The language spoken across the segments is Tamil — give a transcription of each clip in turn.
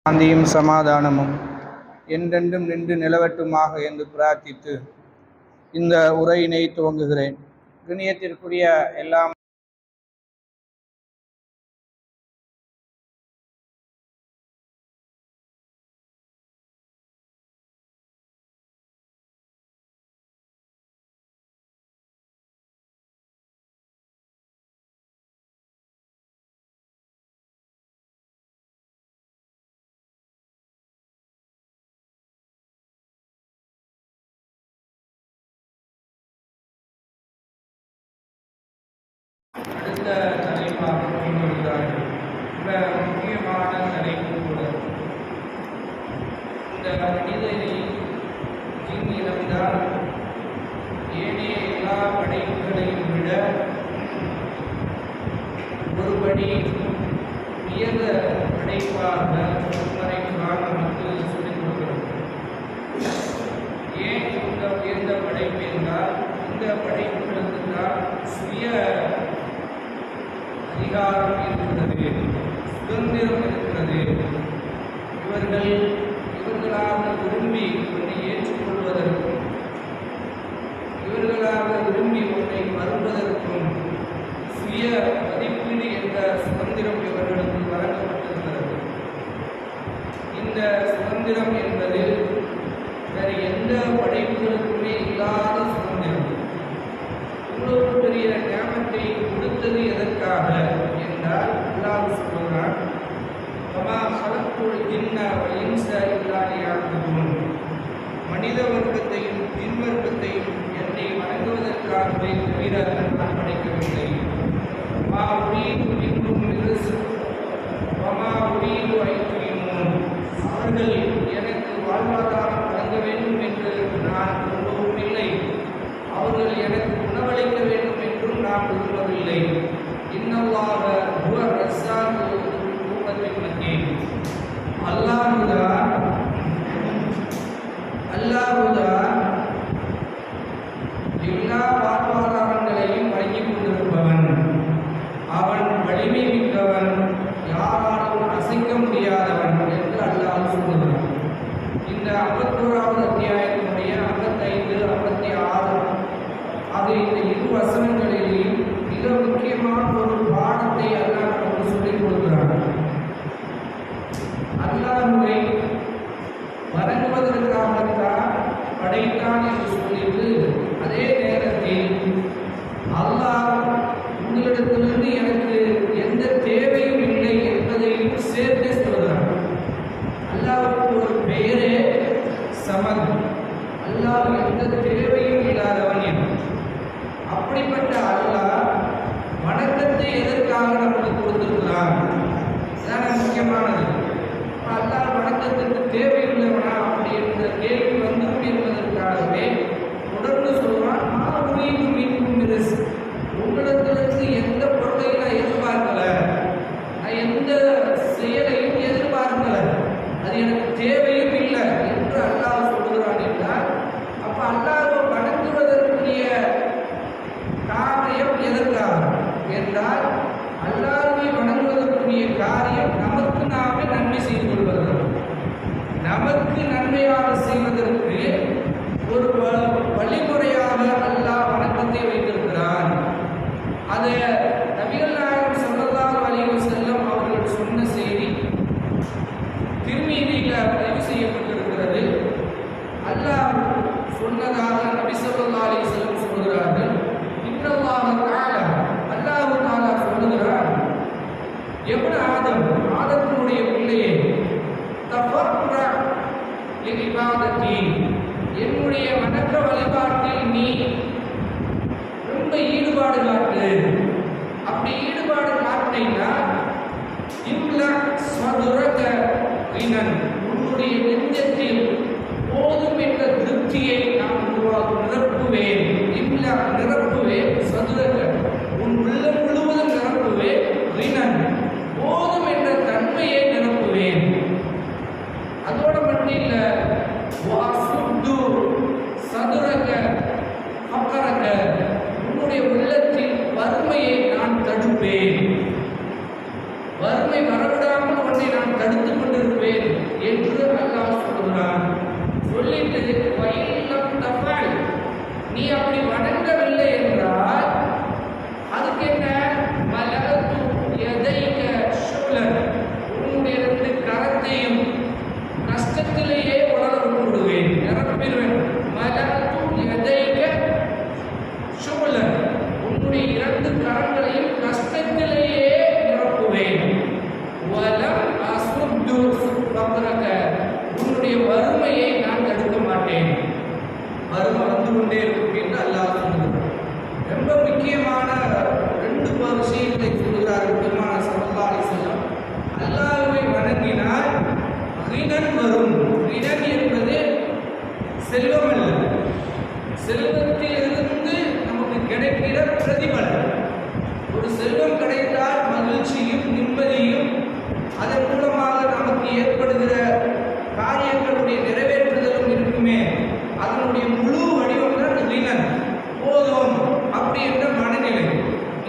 சாந்தியும் சமாதானமும் என்றென்றும் நின்று நிலவட்டுமாக என்று பிரார்த்தித்து இந்த உரையினை துவங்குகிறேன். கண்ணியத்திற்குரிய எல்லாம் அடுத்த தலைப்பாக கொண்டுள்ளார்கள். மிக முக்கியமான தலைப்பு கூட. இந்த மனிதனை ஜின் இழந்தால் ஏனைய எல்லா படைப்புகளையும் விட ஒருபடி உயர்ந்த படைப்பாக மறைப்பாக நமக்கு சொல்லிக் கொடுக்கிறது. ஏன் இந்த உயர்ந்த படைப்பு என்றால் இந்த படைப்புகளுக்கு தான் சுய அதிகாரம் இருக்கிறது, சுதந்திரம் இருக்கிறது. இவர்களாக விரும்பி ஒன்றை ஏற்றுக்கொள்வதற்கும் இவர்களாக விரும்பி ஒன்றை மறுப்பதற்கும் சுய மதிப்பீடு என்ற சுதந்திரம் இவர்களுக்கு வழங்கப்பட்டிருக்கிறது. இந்த சுதந்திரம் என்பது வேறு எந்த படைப்புகளுக்குமே இல்லாத சுதந்திரம். இவ்வளவு பெரிய ஞானத்தை கொடுத்தது எதற்காக என்றால் அல்லாஹ் சொல்கிறான், வமா ஹலக்குல் ஜின்ன வல் இன்ஸ இல்லா லியஅபுதூன். மனித வர்க்கத்தையும் ஜின் வர்க்கத்தையும் என்னை வணங்குவதற்காகவே தவிர நான் படைக்கவில்லை. வமா உரீது மின்ஹும் மின் ரிஸ்க் வமா உரீது அன் யுத்இமூன். அவர்கள் எனக்கு வாழ்வாதாரம் வழங்க வேண்டும் என்று நான் விரும்பவும் இல்லை, அவர்கள் எனக்கு உணவளிக்க வேண்டும் என்றும் நான் விரும்பவில்லை. இன்னல்லாஹ ஹுவ ரஸ்ஸாகு ذுல் மத்தீன். அல்லாஹ்தான் எல்லா வாழ்வாதாரங்களையும் வழங்கிக் கொண்டிருப்பவன். அவன் வலிமை மிக்கவன், யாராலும் அசைக்க முடியாதவன் என்று அல்லாஹ் சொல்லுகிறான். இந்த 51வது அத்தியாயத்தினுடைய 55, 56 ஆகிய இந்த இரு வசனங்களிலேயும் மிக முக்கியமான ஒரு பாடத்தை அல்லாஹ் நமக்கு சொல்லிக் கொடுக்கிறான். அல்லாஹ்வை வணங்குவதற்காகத்தான் படைத்தான் என்று சொல்லிட்டு அதே நேரத்தில் அல்லாஹ் உங்களிடத்திலிருந்து எனக்கு எந்த தேவையும் இல்லை என்பதையும் சேர்த்து சொல்கிறான். அல்லாஹ்வுக்கு ஒரு பெயரே சமத். அல்லாஹ் எந்த தேவையும் இல்லாதவன் என்று. அப்படிப்பட்ட அல்லாஹ் வணக்கத்தை எதற்காக நமக்கு கொடுத்திருக்கிறான்? இதுதான் முக்கியமானது. அல்லாஹ் வணக்கத்திற்கு தேவையுள்ளவனா அப்படி என்ற கேள்வி வந்தும் என்பதற்காகவே தொடர்ந்து சொல்வான், உங்களிடத்திலிருந்து எந்த பொருளையும் நான் எதிர்பார்க்கல, நான் எந்த செயலையும் எதிர்பார்க்கல, அது எனக்கு தேவையும் இல்லை என்று அல்லாஹ் சொல்கிறான் என்றால், அப்ப அல்லாஹ்வை வணங்குவதற்குரிய காரியம் எதற்காக என்றால், அல்லாஹ்வை வணங்குவதற்குரிய காரியம் நமக்கு நாமே நன்மை செய்து கொள்வது. நமக்கு நன்மையாக செய்வதற்கு ஒரு வழிமுறையாக அல்லாஹ் வணக்கத்தை வைத்திருக்கிறான். அதை நபிகள் நாயகம் ஸல்லல்லாஹு அலைஹி வஸல்லம் அவர்கள் சொன்ன செய்தி திருமீதியில் பதிவு செய்யப்பட்டிருக்கிறது. அல்லாஹ் சொன்னதாக நபி ஸல்லல்லாஹு அலைஹி வஸல்லம் சொல்கிறார்கள், இன்னல்லாஹ தஆலா, அல்லாஹ் தஆலா சொல்கிறார், எப்ன ஆதம், ஆதத்தினுடைய பிள்ளையே, தஃபர்ர லிஇபாதத்தி, என்னுடைய வணக்க வழிபாட்டில் நீ ரொம்ப ஈடுபாடு காட்டு. அப்படி ஈடுபாடு காட்டினா இம்லா ஸதுரக கினன், உன்னுடைய நெஞ்சத்தில் போதும் என்ற திருப்தியை நான் நிரப்புவேன். இம்லா நிரப்புவேன், ஸதுரக உன் உள்ளம் முழுவதும் நிரப்புவேன், கினன் போதும் என்ற தன்மையை நிரப்புவேன். அதோட மட்டும் இல்ல, வஅசுது ஸதுரக ஃபக்ரக, உன்னுடைய உள்ளத்தில் வறுமையை நான் தடுப்பேன். வறுமை வரவிடாமல் ஒன்றை நான் தடுத்துக் கொண்டிருப்பேன் நீ அப்படி வணங்கவில்லை என்றால் அதுக்கு என்ன? மலகத்து எதைக ஷுலன், உன்னுடைய 2 கரத்தையும் கஷ்டத்திலேயே உலர விடுவேன், நிரப்பிடுவேன். மலகத்து எதைக ஷுலன், உன்னுடைய 2 கரங்களையும் கஷ்டத்திலேயே நிரப்புவேன். வலம் அசுத்து ஃபக்ரக, உன்னுடைய வறுமையை நான் தடுக்க மாட்டேன். வறுமை வந்து கொண்டே இருக்கும் என்று அல்லாஹ் சொல்கிறார். ரொம்ப முக்கியமான 2 விஷயங்களை சொல்கிறார்கள் பெருமானார் ஸல்லல்லாஹு அலைஹி வஸல்லம். அல்லாஹ்வை வணங்கினால் ரினன் வரும். ரினன் என்பது செல்வம் அல்ல, செல்வத்திலிருந்து நமக்கு கிடைக்கிற பிரதிபலன். ஒரு செல்வம் கிடைத்தால் மகிழ்ச்சியும் நிம்மதியும் அதன் மூலமாக நமக்கு ஏற்படுகிற காரியங்களுடைய நிறைவேற்றுதலும் இருக்குமே, அதனுடைய முழு வடிவம் தான் ரினன். போதும் அப்படி என்ற மனநிலை.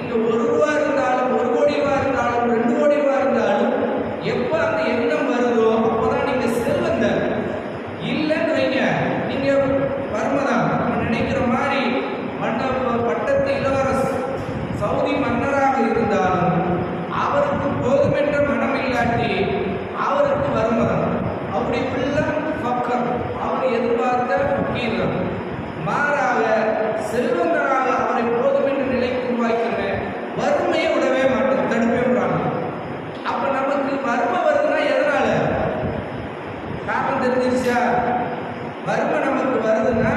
இங்க 1 ரூபா இருந்தாலும் 1 கோடி ரூபா இருந்தாலும் 2 கோடி ரூபா இருந்தாலும் எப்ப அந்த எண்ணம் வருதோ அப்பதான் நீங்க செல்வந்தர். இல்லைன்னு வைங்க, நீங்க வறுமைதான். நம்ம நினைக்கிற மாதிரி பட்டத்து இளவரசர் சவுதி மன்னராக இருந்தாலும் அவருக்கு போதுமென்ற மனம் இல்லாட்டி அவருக்கு வறுமைதான். அவருடைய பிள்ளை ஃபக்கர், அவர் எதிர்பார்த்த ஃபக்கீர். மாறாக செல்வந்தராக அவரை போதும் என்ற நிலைக்கு உருவாக்கிறேன். வறுமையை விடவே மாட்டேன், தடுப்பேன்றாங்க. அப்ப நமக்கு வறுமை வருதுன்னா எதனால? காரணம் தெரிஞ்சிருச்சா? வறுமை நமக்கு வருதுன்னா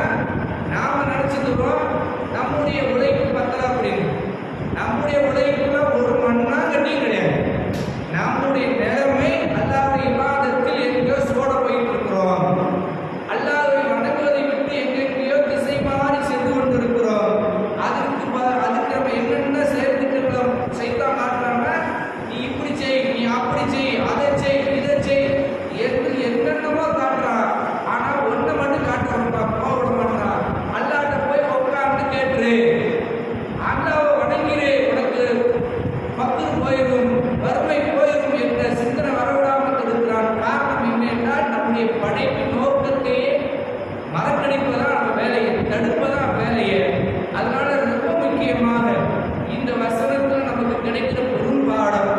நாம நினைச்சிருக்கிறோம் நம்முடைய உழைப்பு பத்தல அப்படின்னு. நம்முடைய உழைப்புல ஒரு மண்ணாங்கட்டியும் கிடையாது. நம்முடைய நிலைமை அல்லாஹ்வுடைய இபாதத்தில் எங்கேயோ சோட போயிட்டு இருக்கிறோம். அல்லாஹ்வை வணங்குவதை விட்டு எங்கெங்கேயோ திசை மாறி சென்று கொண்டிருக்கிறோம். அதுக்கு நம்ம என்னென்ன சேர்த்துக்கிறோம்? சைத்தான் காட்டுறாங்க, நீ இப்படி செய், நீ அப்படி செய், அதை செய், இதை செய் என்று என்னென்னமோ காட்டுறான். ஆனா ஒன்றை மட்டும் காட்டுறாங்க, போக மாட்டான். அல்லாஹ்ட்ட போய் உட்கார்ந்து கேட்டுரு, அல்லாஹ்வை வணங்கிரு, உனக்கு பக்தர் போயிடும், வறுமை போயிடும் என்ற சிந்தனை வரவிடாமல் தடுக்கிறான். காரணம் என்ன என்றால் நம்முடைய படைப்பின் நோக்கத்தையே மறக்கடிப்பதான் நம்ம வேலையை, தடுப்பதான் வேலையை. அதனால ரொம்ப முக்கியமாக இந்த வசனத்தில் நமக்கு கிடைக்கிற பெரும்பாடம்,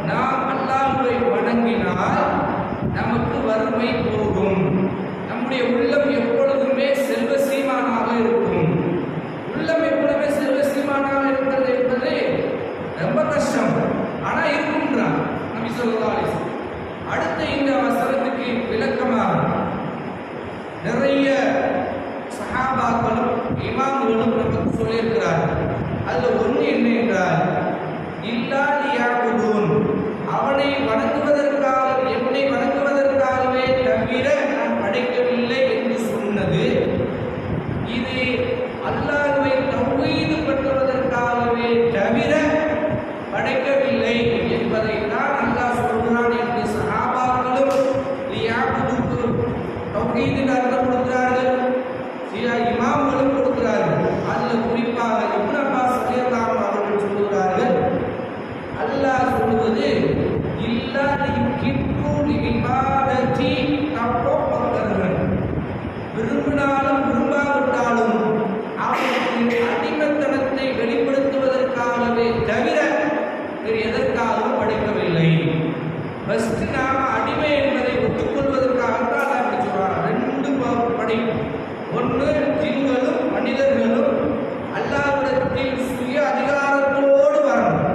நாம் அல்லாஹ்வை வணங்கினால் நமக்கு வறுமை போகும். நம்முடைய உள்ளம் எப்பொழுதுமே செல்வ சீமானாக இருக்கும். உள்ளம் எப்பொழுதுமே செல்வ சீமானாக இருக்கிறது என்பது ரொம்ப கஷ்டம், ஆனா இருக்குன்றான் நபி ஸல்லல்லாஹு அலைஹி வஸல்லம். அடுத்து இந்த வசனத்துக்கு விளக்கமாக நிறைய சஹாபாக்களும் இமாம்களும் நமக்கு சொல்லியிருக்கிறார்கள். அதுல ஒன்று என்ன என்றால், இல்லா லியாபுதூன், அவனை வணங்குவதற்காக, என்னை வணங்குவதற்காகவே தவிர நான் படைக்கவில்லை என்று சொன்னது. இது அல்லாஹ்வை தௌஹீது பற்றுவதற்காகவே தவிர படைக்கவில்லை என்பதை தான் அல்லாஹ் சொல்கிறான் என்று சஹாபாக்களும் லியாபுதுக்கு தௌஹீதின் அர்த்தம் கொடுக்கிறார்கள், சில இமாம்களும் கொடுக்கிறார்கள். அதில் குறிப்பாக இப்னு அப்பாஸ் ரலியல்லாஹு அவர்கள் சொல்கிறார்கள், அல்லாஹ் சொல்வது இல்லா லியுகிப்பு லிஇபாததி தப்பப்பகரன், விரும்பினாலும் விரும்பாவிட்டாலும் அவனுக்கு அடிமைத்தனத்தை வெளிப்படுத்துவதற்காகவே தவிர வேறு எதற்காகவும் படைக்கவில்லை. ஃபர்ஸ்ட் நாம அடிமை என்பதை ஒத்துக்கொள்வதற்காகத்தான் அல்லாஹ் இப்படி சொல்றாங்க. 2 படைப்பு, ஒன்று ஜின்களும் மனிதர்களும் அல்லாஹ்விடத்தில் சுய அதிகாரத்தோடு வரணும்.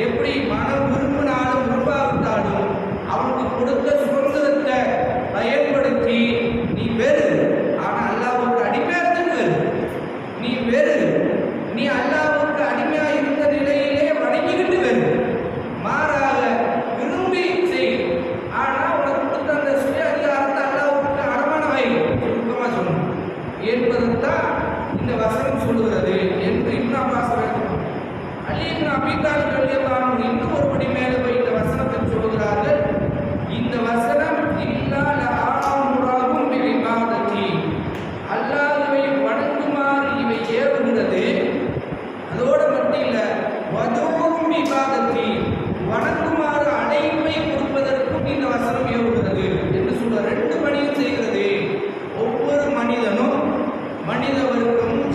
எப்படி மனம் விரும்பினாலும் விரும்பாவிட்டாலும் அவனுக்கு கொடுத்த சுதந்திரத்தை பயன்படுத்தி நீ வெறு, ஆனா அல்லாஹ்வுக்கு அடிமையா இருந்து நீ வெறு, நீ அல்லாஹ்வுக்கு அடிமையா இருந்த நிலையிலே வணங்கிக்கிட்டு வெறு. மாறாக விரும்பி செய், ஆனா உனக்கு கொடுத்த அந்த சுய அதிகாரத்தை அல்லாஹ்வுக்கு அடமான வை, சுருக்கமா சொல்லணும் என்பதுதான் இந்த வசனம் சொல்லுகிறது என்று இப்னு அப்பாஸ் சொல்றாங்க. அலி இப்னு அபீ தாலிப் ரலியல்லாஹு அன்ஹு இன்னும் ஒரு படி மேலே போய் இந்த வசனத்தை சொல்கிறார்கள். இந்த வசனம் இல்லா லஆமுரஹும் பில் இபாதத்தி, அல்லாஹ்வை வணங்குமாறு இவை ஏவுகிறது. அதோட மட்டும் இல்ல, வதுவும் இபாதத்தி, வணங்குமாறு அழைப்பை கொடுப்பதற்கும் இந்த வசனம் ஏவுகிறது என்று சொல்ற. 2 பணியும் செய்கிறது. ஒவ்வொரு மனிதனும், மனித வர்க்கமும்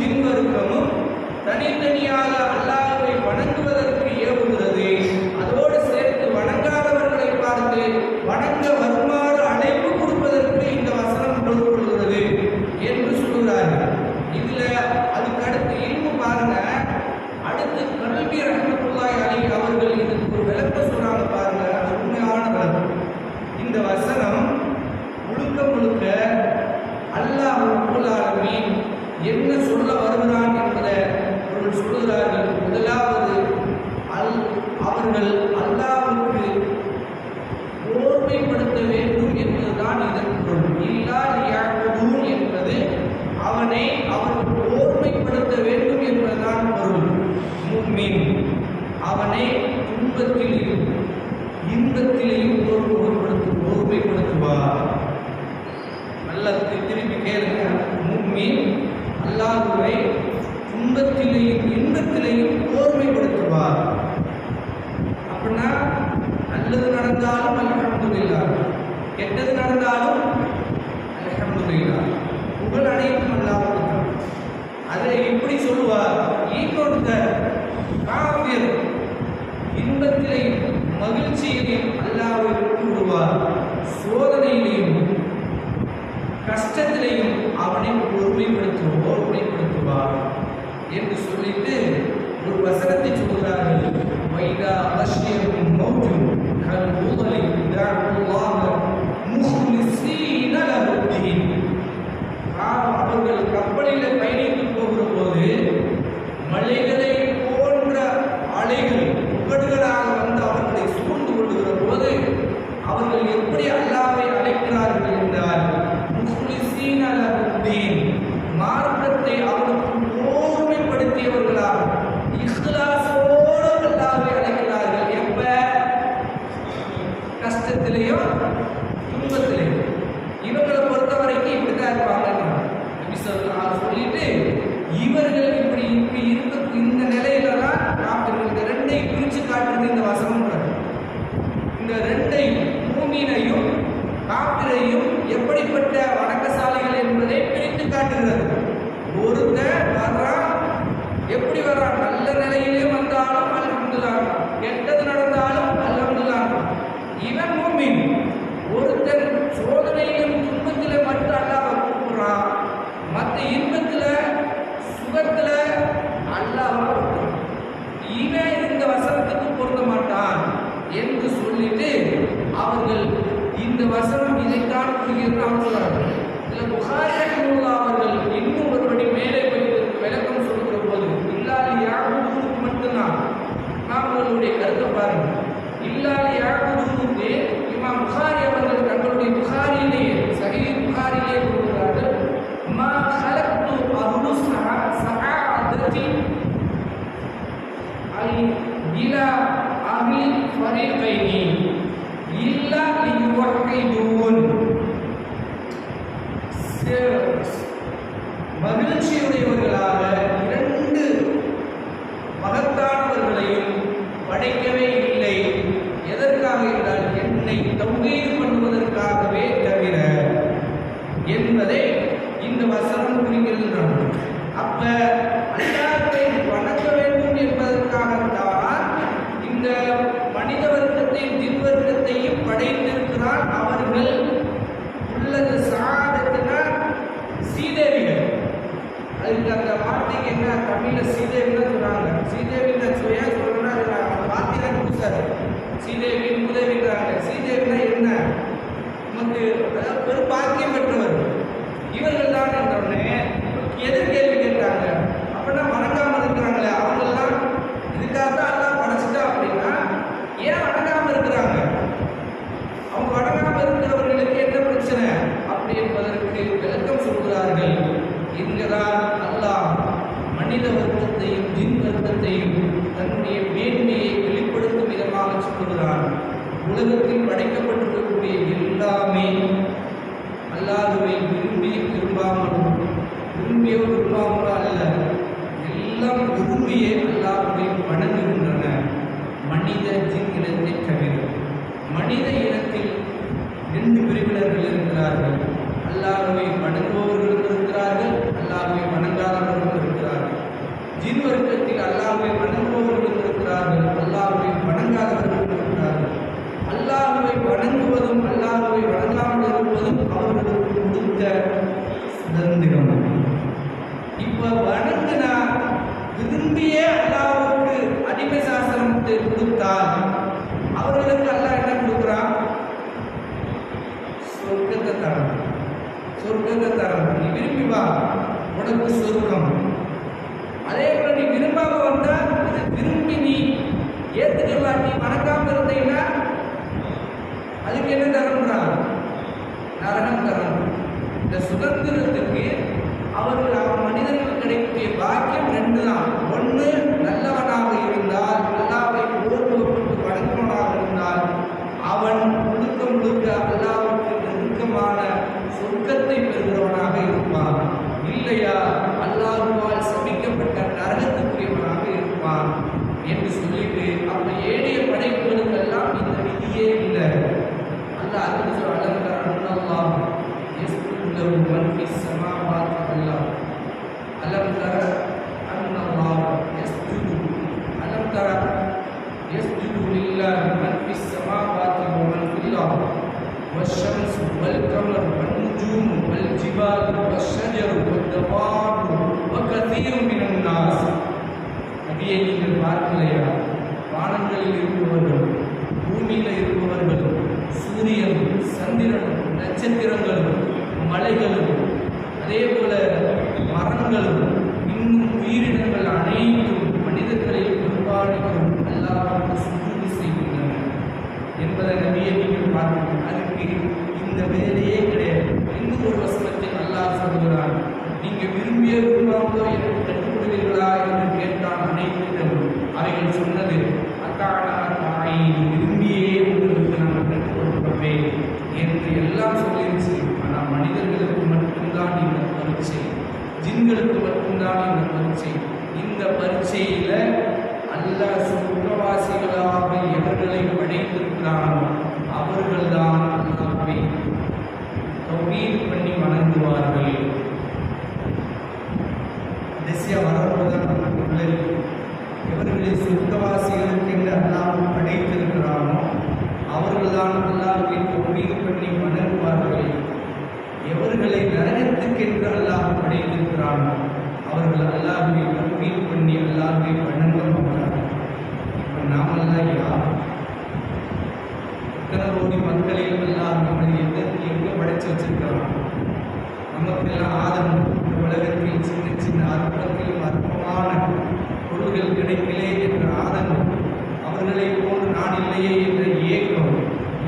சொல்கிறார்கள். இதுல அதுக்கு அடுத்து இல்மு பாருங்க. அடுத்து கல்வி ரஹ்மத்துல்லாஹி அலைஹி அவர்கள் இதுக்கு ஒரு விளக்கம் சொல்றாங்க பாருங்க. அது உண்மையான விளக்கம். இந்த வசனம் முழுக்க முழுக்க அல்லாஹ் ரப்பல் ஆலமீன் என்ன சொல்ல வருகிறான் என்பதை அவர்கள் சொல்கிறார்கள். முதலாவது அவர்கள் அல்லாஹ்வுக்கு ஓர்மைப்படுத்த வேண்டும் என்பதுதான் இதன் பொருள். இல்லா லியஅபுதூன் என்பது அவனை அவர்கள் ஓர்மைப்படுத்த வேண்டும் என்பதுதான் பொருள். முஃமின் அவனை துன்பத்திலேயும் இன்பத்திலேயும் ஓர்மைப்படுத்துவார். நல்ல திருப்பி கேளுங்க. முஃமின் அல்லாஹ்வை துன்பத்திலேயும் இன்பத்திலேயும் ஓர்மைப்படுத்துவார். அப்படின்னா நல்லது நடந்தாலும் அல்ஹம்துலில்லாஹ், கெட்டது நடந்தாலும் அல்ஹம்துலில்லாஹ், புகழ் அனைத்தும் அல்லாஹ்வுக்கு. அதை எப்படி சொல்லுவார்? இன்னொருத்தர் காஃபிர் இன்பத்திலையும் மகிழ்ச்சியிலையும் அல்லாஹ்வை விடுவார், சோதனையிலையும் கஷ்டத்திலையும் அவனை ஓர்மைப்படுத்துவார் என்று சொல்லிட்டு ஒரு வசனத்தை சொல்கிறார்கள். வைதா அஷ்யஹும் மௌஜுன் கல் ஊதலி தஅல்லாஹ முஹ்லிஸீன லஹுத்தீன். அவர்கள் கப்பலில் பயணித்து போகிற போது மலைகளை போன்ற அலைகள் புகடுகளாக வந்து அவர்களை சூழ்ந்து கொள்ளுகிற போது அவர்கள் எப்படி அல்லாஹ்வை அழைக்கிறார்கள் என்றால் முஹ்லிஸீன லஹுத்தீன், மார்க்கத்தை அவனுக்கு ஓர்மைப்படுத்தியவர்களாக இஹ்லாஸோடு அல்லாஹ்வை அழைக்கிறார்கள். எப்ப? கஷ்டத்திலேயும் துன்பத்திலேயும். இவங்களை பொறுத்த வரைக்கும் இப்படிதான் இருப்பாங்க சொல்லிட்டு இவர்கள் இப்படி இருக்க இந்த நிலையில தான் காப்பிர்கள். இந்த ரெண்டையும் பிரிச்சு காட்டுறது இந்த வசனம். இந்த ரெண்டையும் மூமினையும் காப்பிரையும் எப்படிப்பட்ட வணக்கசாலிகள் என்பதை பிரித்து காட்டுகிறது. ஒருத்தர் வர்றான், எப்படி வர்றான்? நல்ல நிலையிலே வந்தாலும் அல்ஹம்துலில்லாஹ், கெட்டது நடந்தாலும் அல்ஹம்துலில்லாஹ், இவன் மூமின். ஒருத்தர் சோதனையிலும் துன்பத்திலும் மட்டும் அல்லாஹ்வை கூப்பிடுறான், மற்ற இன்பத்துல சுகத்துல அல்லாஹ்வை கூப்பிடுறான். இவன் இந்த வசனத்துக்கு பொருந்த மாட்டான் என்று சொல்லிட்டு அவர்கள் இந்த வசனம் இதைத்தான் புரிகிறது சொல்றார்கள். இதில் புகாரி ரஹ்மத்துல்லாஹ் அவர்கள் இன்னும் ஒருபடி மேலே போய் விளக்கம் சொல்கிற போது இல்லாலி யாபுதூனுக்கு மட்டும்தான் அவர்களுடைய கருத்தை பாருங்க. இல்லாலி யாபுதூனுக்கு இமாம் புகாரி அவர்கள் தங்களுடைய புகாரியிலேயே சஹீஹ் புகாரியிலே கூறுகிறார்கள். மா ஹலக்து அஹ்லு ஸஹாதத்தி இலா அஹ்லில் ஃபரீகைனி இல்லா லியுவஹிதூன். மகிழ்ச்சியுடையவர்களாக இரண்டு மகத்தானவர்களையும் படைக்கவே இல்லை. எதற்காக என்றால் என்னை தௌஹீத் பண்ணுவதற்காகவே தவிர என்பதை இந்த வசனம் குறிக்கின்றன. அப்ப அல்லாஹ்வை வணங்க வேண்டும் என்பதற்காகத்தான் இந்த மனித வர்க்கத்தையும் ஜின் வர்க்கத்தையும் படைத்திருக்கிறார். அவர்கள் உள்ளது சாதத்தினா சீதேவிகள். அதுக்கு அந்த வார்த்தைக்கு என்ன தமிழ்ல சீதேவின்னு சொல்றாங்க. சீதேவின்னு ஏன் சொல்றேன்னா வார்த்தை புதுசாரு. சீதேவி மூதேவிங்கிறாங்க. சீதேவினா என்ன? நமக்கு பெரும் பாக்கியம் பெற்றவர் இவர்கள் தான் என்றோடனே எதிர் கேள்வி கேட்டாங்க. அப்படின்னா வணங்காம இருக்கிறாங்களே அவங்கெல்லாம் இதுக்காகத்தான் எல்லாம் படைச்சிட்டா அப்படின்னா ஏன் வணங்காம இருக்கிறாங்க? அவங்க வணங்காம இருக்கிறவர்களுக்கு என்ன பிரச்சனை அப்படி என்பதற்கு விளக்கம் சொல்கிறார்கள். இங்குதான் அல்லாஹ் மனித வர்க்கத்தையும் ஜின் வர்க்கத்தையும் தன்னுடைய மேன்மையை வெளிப்படுத்தும் விதமாக சொல்கிறான். உலகத்தில் படைக்கப்பட்டிருக்கக்கூடிய எல்லாமே அல்லாஹ்வை விரும்பாமலோ அல்ல, எல்லாம் விரும்பியே அல்லாஹ்வை வணங்குகின்றன, மனித ஜின் இனத்தை தவிர. மனித இனத்தில் ரெண்டு பிரிவினர்கள் இருக்கிறார்கள். அல்லாஹ்வை வணங்குபவர்களும் இருக்கிறார்கள், அல்லாஹ்வை வணங்காதவர்களும் இருக்கிறார்கள். ஜின் வர்க்கத்தில் அல்லாஹ்வை வணங்குபவர்களும் இருக்கிறார்கள், அல்லாஹ்வை வணங்காதவர்களும் இருக்கிறார்கள். அல்லாஹ்வை வணங்குவதும் அல்லாஹ்வை வணங்காமல் இருப்பதும் அவர்களுக்கு கொடுத்த சுதந்திரம். விரும்பி நீ ஏத்துக்கலாம், நீ வணங்காம இருந்தீங்கன்னா அதுக்கு என்ன தரம்ன்றான்? நரகம் தரணும். இந்த சுதந்திரத்துக்கு அவர்கள் மனிதர்கள் கிடைக்கக்கூடிய பாக்கியம் 2 தான். ஒன்று, நல்லவனாக இருந்தால், அல்லாஹ்வை ஓர்வப்பட்டு வணங்குவனாக இருந்தால் அவன் முழுக்க முழுக்க அல்லாஹ்வுக்கு நெருக்கமான சொர்க்கத்தை பெறுகிறவனாக இருப்பான். இல்லையா அல்லாஹ்வால் சபிக்கப்பட்ட நரகத்துக்குரியவனாக இருப்பான் என்று சொல்லிட்டு அப்ப ஏழைய படைப்புகளுக்கெல்லாம் இந்த விதியே இல்லை. அல்லாஹ் அதுக்கு சொல்ல அல்லாஹ் யஸ்துலு மன் ஃபிஸ் ஸமாவாதி அல்லாஹ் அலம் தர அன்னல்லாஹ் யஸ்துலு அலம் தர யஸ்துலு லில்லாஹி மன் ஃபிஸ் ஸமாவாதி வ மன் ஃபில் அர்த் والشمس والقمر والنجوم والجبال والشجر والدواب وكثير من الناس. நபியை நீங்கள் பார்க்கலையா? வானங்களில் இருப்பவர்கள், பூமியில் இருப்பவர்கள், சூரியனும் சந்திரனும் நட்சத்திரங்களும் மலைகளும் அதே போல மரங்களும் இன்னும் உயிரினங்கள் அனைத்தும் மனிதர்களையும் பெரும்பாலும் அல்லாஹ்வுக்கு சுஜூது செய்கின்றன என்பதை நபியை நீங்கள் பார்க்கணும். அதுக்கு இந்த வேலையே கிடையாது. இன்னும் ஒரு வசனத்தில் அல்லாஹ் சொல்கிறான், நீங்க விரும்பிய விரும்பாமலோ எனக்கு கற்றுக்கொள்வீர்களா என்று கேட்டான் அனைவரிடம். அவைகள் சொன்னது, அக்கானா தாய், விரும்பியே உங்களுக்கு நான் கற்றுக் கொடுப்பேன் என்று எல்லாம் சொல்லிருச்சு. ஆனால் மனிதர்களுக்கு மட்டும்தான் இந்த பரீட்சை, ஜின்களுக்கு மட்டும்தான் இந்த பரீட்சை. இந்த பரீட்சையில அல்லாஹ் சொர்க்கவாசிகளாக எவர்களை படைத்திருக்கிறானோ அவர்கள்தான் அல்லாஹ்வை தௌஹீத் பண்ணி வணங்குவார்கள். கடைசியா வரப்போதான் எவர்களை சொர்க்கவாசிகளுக்கு என்று அல்லாஹ் படைத்திருக்கிறானோ அவர்கள்தான் அல்லாஹ்வை தௌஹீத் பண்ணி வணங்குவார்கள். எவர்களை நரகத்துக்கு என்று அல்லாஹ் படைத்திருக்கிறானோ அவர்கள் அல்லாஹ்வை தௌஹீத் பண்ணி அல்லாஹ்வை வணங்க மாட்டார்கள். இப்போ நாமெல்லாம் யார்? இத்தனை கோடி மக்களில் அல்லாஹ் நம்மளை எங்கே படைச்சு வச்சிருக்கிறான்? நமக்கெல்லாம் ஆதம் உலகத்தில் சின்ன சின்ன அற்பத்திலும் அற்பமான பொருள்கள் கிடைக்கலே என்ற ஆதங்கம், அவர்களை போன்று நான் இல்லையே என்ற ஏக்கம்,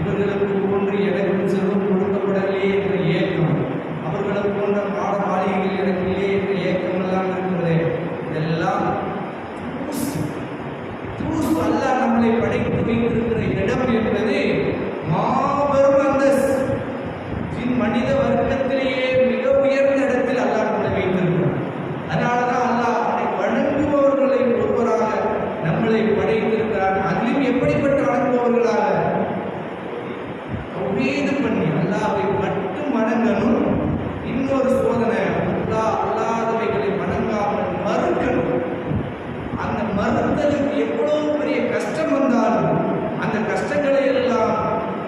இவர்களுக்கு போன்று எனக்கும் செல்வம் கொடுக்கப்படலையே என்ற ஏக்கம், அவர்களை போன்ற பாட மாளிகைகள் எனக்கு இல்லையே என்ற ஏக்கம் எல்லாம் இருக்கிறதே, இதெல்லாம் அல்லாஹ் நம்மளை படைத்து வைத்திருக்கிற இடம் என்பது மாபெரும் அந்தஸ்து. மனித வர்க்கத்திலேயே மிக உயர்ந்த இடத்தில் அல்லாஹ் நம்மளை வைத்திருக்கிறார். அதனாலதான் அல்லாஹ் அவனை வணங்குபவர்களை ஒருவராக நம்மளை படைத்திருக்கிறார். அதிலும் எப்படிப்பட்ட வணங்குபவர்களாக? தௌஹீத் பண்ணி அல்லாஹ்வை மட்டும் வணங்கணும். இன்னொரு சோதனை, அல்லாஹ் அல்லாதவைகளை வணங்காமல் மறுக்கணும். அந்த மறுத்தலுக்கு எவ்வளவு பெரிய கஷ்டம் வந்தாலும் அந்த கஷ்டங்களை எல்லாம்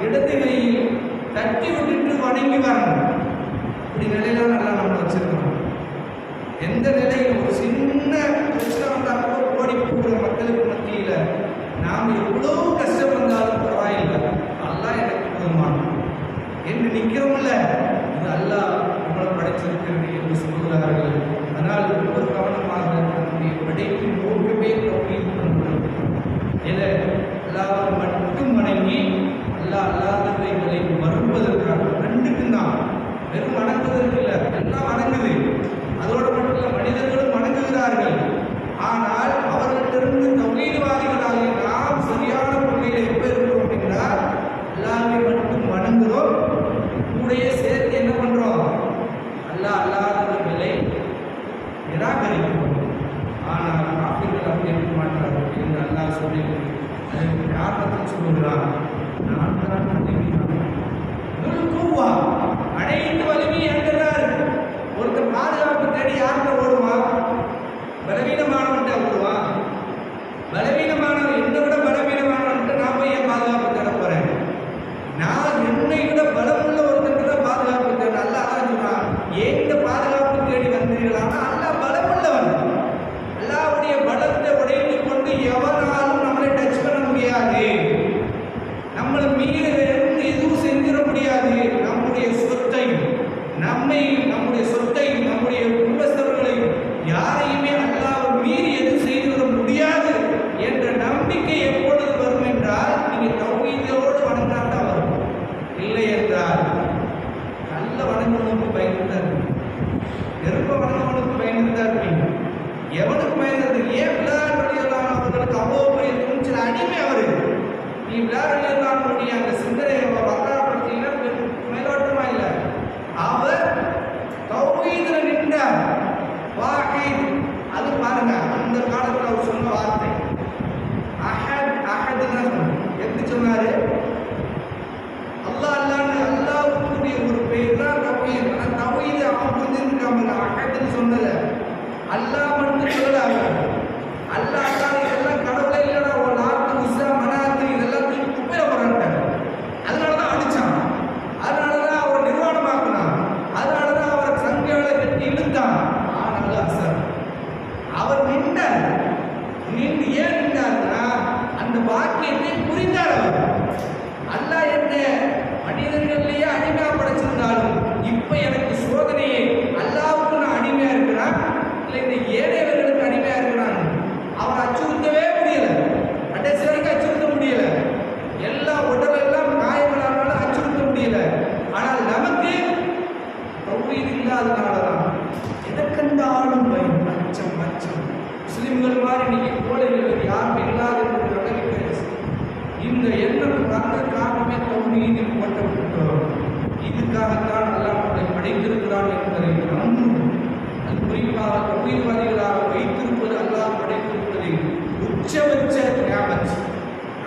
இடது கையில் தட்டி விட்டுட்டு வணங்கி வரணும். இப்படி நிலையெல்லாம் நல்லா நம்ம வச்சிருக்கணும். எந்த நிலையில் ஒரு சின்ன பிரச்சனை வந்தால் கூட ஓடி போகிற மக்களுக்கு மத்தியில நாம் எவ்வளவு கஷ்டம் வந்தாலும் பரவாயில்லை, அல்லாஹ் எனக்கு போதுமான என்று நிற்கிறோம்ல, இது அல்லாஹ் நம்மளை படைச்சிருக்கிறது என்று சொல்கிறார்கள். அதனால் ஒவ்வொரு கவனமாக நம்முடைய படைப்பின் நோக்கமே தௌஹீத் பண்ணுவது. இதை அல்லாஹ்வை மட்டும் வணங்கி அல்லாஹ் அல்லாதவைகளை மறுப்பதற்காக. ரெண்டுக்கும் தான், வெறும் வணங்குவதற்கு இல்லை, எல்லாம் வணங்குது. அதோடு மட்டும் இல்லை, மனிதர்களும் வணங்குகிறார்கள். ஆனால் அவர்களிடமிருந்து தௌஹீத்வாதிகளாகிய நாம் சரியான கொள்கையில் எப்போ இருக்கிறோம் என்றால் அல்லாஹ்வை மட்டும் வணங்குகிறோம், கூடயே சேர்த்து என்ன பண்றோம்? அல்லாஹ் அல்லாதவர்களை நிராகரிக்கிறோம். ஆனால் காஃபிர்கள் அப்படி இருக்க மாட்டார்கள் என்று அல்லாஹ் சொல்லி அதற்கு காரணத்தை சொல்லுகிறார். நான் தான் அனைத்து வலிமை என்கிறார். ஒருத்தர் பாதுகாப்பு தேடி யார்கிட்ட ஓடுவான்? பலவீனமானவன்ட்ட ஓடுவான். பலவீனமானவன் என்னை விட பலவீனமானவன்ட்டு நான் போய் என் பாதுகாப்பு தேட போறேன். நான் என்னை விட பலமுள்ள ஒருத்தருக்கு தான் பாதுகாப்பு தேட. அல்லாஹ் தான் சொல்றான், ஏன் பாதுகாப்பு தேடி வந்தீர்களானா அல்லாஹ் பலமுள்ளவன். அல்லாஹ்வுடைய பலத்தை உடைத்து கொண்டு எவனாலும் நம்மளை டச் பண்ண முடியாது, நம்மளை மீற எதுவும் செஞ்சிட முடியாது. நம்முடைய சொத்தையும் நம்முடைய சொத்தையும் நம்முடைய குடும்பஸ்தர்களையும் யாரையுமே அல்லாஹ் மீறி எதுவும் செய்து வர முடியாது ஏன் பிலால் ரலியல்லாஹு அவர்களுக்கு அவ்வளவு பெரிய துணிச்சல்? அடிமை அவரு. நீ பிலால் ரலியல்லாஹுடைய அந்த சிந்தனையை வக்காரப்படுத்தீங்கன்னா மேலோட்டமா இல்லை. அவர் தௌஹீதுல நின்றார். வாஹீத், அது பாருங்க அந்த காலத்துல அவர் சொன்ன வார்த்தை அஹத். அஹத்னா எப்படி சொன்னாரு? அல்லாஹ் அல்லாஹ்னு அல்லாஹ்வுடைய ஒரு பேர் தான் தௌஹீத். ஆனா தௌஹீத் அவன் புரிஞ்சிருக்காம அஹத்னு சொன்னது அல்லாஹ் மட்டும் சொல்லல. அல்லாஹ் அல்லாஹ் இதெல்லாம் கடவுளே இல்லடா, ஒரு நாட்டு உஸ்ஸா மனாத்து இதெல்லாம் குப்பையில போறாங்க. அதனாலதான் அடிச்சான், அதனாலதான் அவர் நிர்வாணமாக்குனான், அதனாலதான் அவர் சங்கையால கட்டி இழுத்தான். ஆனால் சார் அவர் நின்றார். நின்று ஏன் நின்றார்னா அந்த வாக்கியத்தை புரிந்தார். அவர் அல்லாஹ் என்ன மனிதர்களையே அடிமையா படைச்சிருந்தாலும் இப்ப எனக்கு சோதனையை அல்லாஹ்வுக்கு நான் அடிமையா இருக்கிறான் இல்லை இந்த ஏழைவர்களுக்கு அடிமையா இருக்கிறான். அவர் அச்சுறுத்தவே முடியல, கடைசி வரைக்கும் அச்சுறுத்த முடியல. எல்லா உடலெல்லாம் காயங்களானால அச்சுறுத்த முடியல. ஆனால் நமக்கு தௌஹீத் இல்லாதனாலதான் எதை கண்டாலும் பயம், அச்சம் அச்சம். முஸ்லிம்கள் மாதிரி இன்னைக்கு கோழைகள் யாரும் இல்லாத இந்த எண்ணம் வந்த காரணமே தௌஹீதில் போட்டப்பட்டோம். இதுக்காகத்தான் அல்லாஹ் நம்மை படைத்திருக்கிறான் என்பதை நம்பும். அது குறிப்பாக தௌஹீத்வாதிகளாக வைத்திருப்பது அல்லாஹ் படைத்திருப்பது உச்சபட்ச நியாமத்,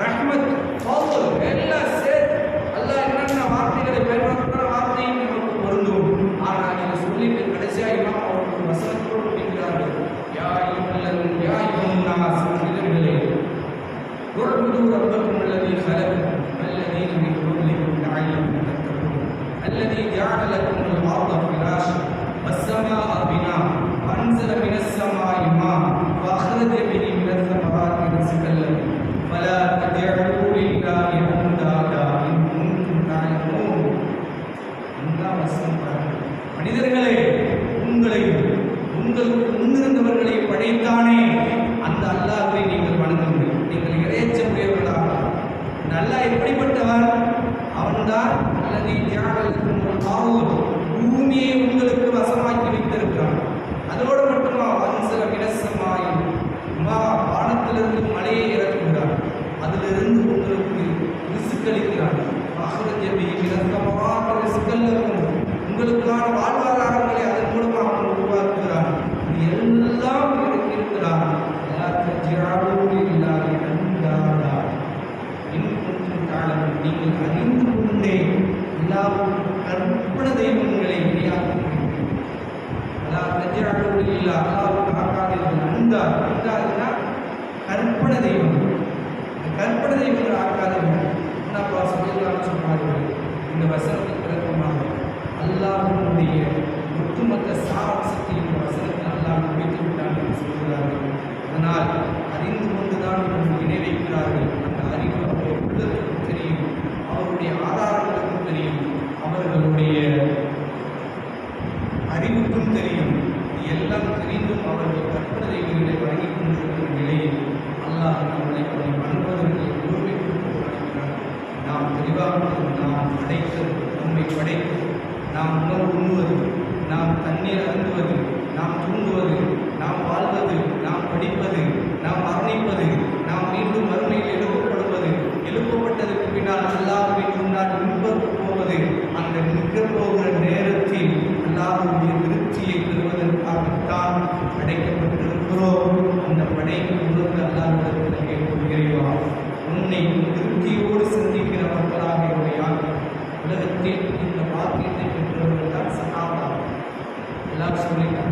ரஹ்மத், ஃபضل எல்லாம் சேர்த்து அல்லாஹ் என்னென்ன வார்த்தைகளை பயன்படுத்துகிற வார்த்தையும் நமக்கு பொருந்தும். ஆனால் இதை சொல்லிட்டு கடைசியாக இமாம் அவர்கள் வசனத்தோடு முடிக்கிறார்கள். யா அய்யுஹன் நாஸ், மனிதர்களே, உஅ்புது ரப்பக்கும் அல்லதீ خلقكم والذين من قبلكم لعلكم تتقون الذي جعل لكم الأرض فراشا والسماء بناء وأنزل من السماء ماء وأخرج به من الثمرات رزقا لكم فلا تجعلوا لله أندادا إن كنتم تعلمون. மனிதர்களே, உங்களை உங்களுக்கு முன்னிருந்தவர்களை படைத்தானே அந்த அல்லாஹ்வை நீங்கள் வணங்குங்கள். நீங்கள் இறையச்சமுடையவர்களாக. அல்லாஹ் எப்படிப்பட்டவன்? அவன்தான் அல்லது பூமியை உங்களுக்கு வசமாக்கி வைத்திருக்கிறான். அதோடு மட்டுமா வன்சல மினஸ்ஸமாயின் வானத்திலிருந்து மழையை இறக்குகிறான், அதிலிருந்து உங்களுக்கு ரிஸ்க்களிக்கிறான். உங்களுக்கான வாழ்வாதாரங்களை அதன் மூலமாக அவன் உருவாக்குகிறான். இது எல்லாம் இருக்கிறான். நீங்கள் அறிந்து கொண்டே எல்லாம் கற்பனை தெய்வங்களை கற்பனை தெய்வம், கற்பனை தெய்வங்கள் ஆக்காதீர்கள். சொன்னார்கள். இந்த வசனத்துக்கு விளக்கமாக அல்லாஹ்வுடைய ஒட்டுமொத்த சாராம்சத்தை இந்த வசனத்தில் அல்லாஹ் முடித்து விட்டான் என்று சொல்கிறார்கள். அதனால் அறிந்து கொண்டுதான் இவர்கள் இணை வைக்கிறார்கள். அந்த அறிவு அவருடைய உள்ளத்துக்கு தெரியும், அவருடைய ஆதாரங்களுக்கும் தெரியும், அவர்களுடைய அறிவுக்கும் தெரியும். எல்லாம் தெரிந்தும் அவர்கள் கற்பனை தெய்வங்களை வழங்கிக் கொண்டிருக்கிற நிலையில் அல்லாஹ் நம்மளை வணங்குவதற்கு உரிமை கொடுத்து வழங்குகிறார். நாம் தெளிவாக நாம் படைத்தது, நம்மை படைத்தது, நாம் உணவு உண்ணுவது, நாம் தண்ணீர் அருந்துவது, நாம் தூங்குவது, நாம் வாழ்வது, நாம் படிப்பது, நாம் மரணிப்பது, நாம் மீண்டும் மறுமையில் எழுப்பப்படுவது, எழுப்பப்பட்டதற்கு பின்னால் அல்லாஹ்வின் முன்னால் நிற்பதற்கு போவது, அந்த நிற்கப் போகிற நேரத்தில் அல்லாஹ்வுடைய திருப்தியை பெறுவதற்காகத்தான் படைக்கப்பட்டிருக்கிறோம். அந்த படைப்பு உணர்ந்து அல்லாஹ்விடத்தில் கேட்கிறீர்களா? உன்னை திருப்தியோடு சிந்திக்கிற மக்களாக உலகத்தில் இந்த பாக்கியத்தை பெற்றவர்கள் தான் சஹாபா. எல்லாம் சொல்லிட்டான்.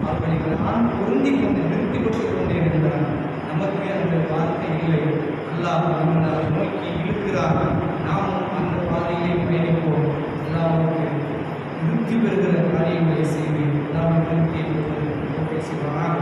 அவர்களை நான் பொருந்தி கொண்டு திருப்திப்பட்டுக் கொண்டேன் என்றார். நமக்கு அந்த வார்த்தை இல்லை. அல்லாஹ் நம்மை நோக்கி இழுக்கிறார். நாமும் அந்த பாதையிலே பயணிப்போம். அல்லாஹ்வுக்கு திருப்தி பெறுகிற காரியங்களை செய்து அல்லாஹ் திருப்தியை பெறுவதற்கு செய்வார்.